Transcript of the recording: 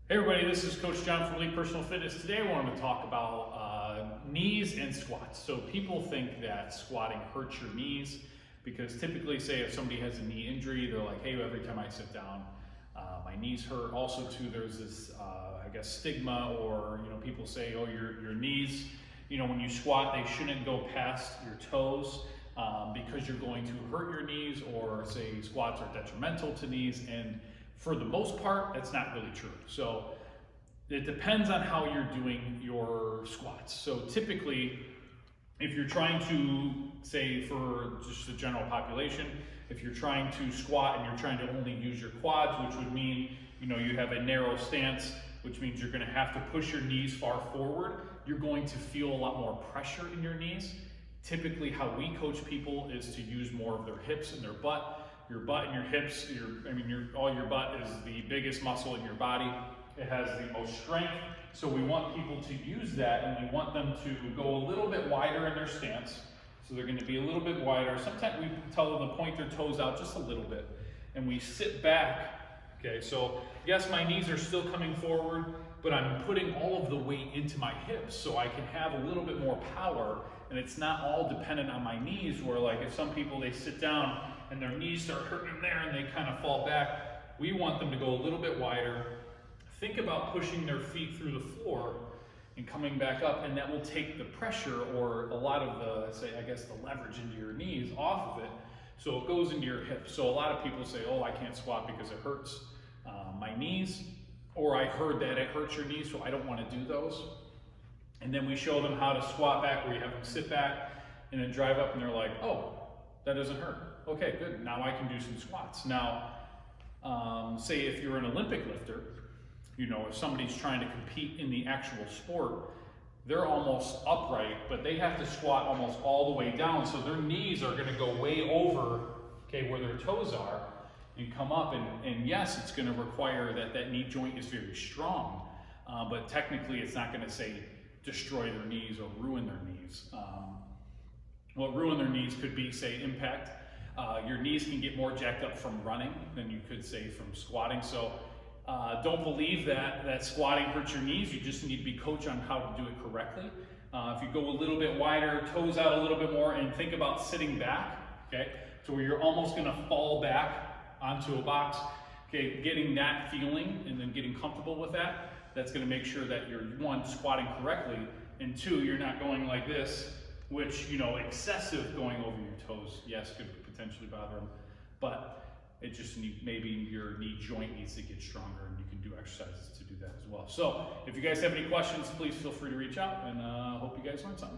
Hey everybody, this is Coach John from Elite Personal Fitness. Today I wanted to talk about knees and squats. So people think that squatting hurts your knees because typically, say if somebody has a knee injury, they're like, hey, every time I sit down, my knees hurt. Also too, there's this, I guess, stigma, or people say, oh, your knees, when you squat, they shouldn't go past your toes because you're going to hurt your knees, or say squats are detrimental to knees. And for the most part, that's not really true. So it depends on how you're doing your squats. So typically, if you're trying to, say for just the general population, if you're trying to squat and you're trying to only use your quads, which would mean, you have a narrow stance, which means you're gonna have to push your knees far forward, you're going to feel a lot more pressure in your knees. Typically, how we coach people is to use more of their hips and their butt. Your butt and your hips, all your butt is the biggest muscle in your body. It has the most strength. So we want people to use that, and we want them to go a little bit wider in their stance. So they're gonna be a little bit wider. Sometimes we tell them to point their toes out just a little bit, and we sit back. Okay, so yes, my knees are still coming forward, but I'm putting all of the weight into my hips so I can have a little bit more power, and it's not all dependent on my knees, where like if some people, they sit down and their knees start hurting them there and they kind of fall back. We want them to go a little bit wider. Think about pushing their feet through the floor and coming back up, and that will take the pressure, or a lot of the, the leverage into your knees off of it, so it goes into your hips. So a lot of people say, oh, I can't squat because it hurts my knees, or I heard that it hurts your knees, so I don't want to do those. And then we show them how to squat back, where you have them sit back and then drive up, and they're like, oh, that doesn't hurt. Okay, good, now I can do some squats. Now, say if you're an Olympic lifter, if somebody's trying to compete in the actual sport, they're almost upright, but they have to squat almost all the way down, so their knees are gonna go way over, where their toes are, and come up, and yes, it's gonna require that knee joint is very strong, but technically it's not gonna say destroy their knees or ruin their knees. What ruin their knees could be, say, impact. Your knees can get more jacked up from running than you could, say, from squatting. So don't believe that squatting hurts your knees. You just need to be coached on how to do it correctly. If you go a little bit wider, toes out a little bit more, and think about sitting back, so where you're almost gonna fall back onto a box, getting that feeling and then getting comfortable with that, that's gonna make sure that you're, one, squatting correctly, and two, you're not going like this, which, excessive going over your toes, yes, could potentially bother them, but it just maybe your knee joint needs to get stronger, and you can do exercises to do that as well. So if you guys have any questions, please feel free to reach out, and hope you guys learned something.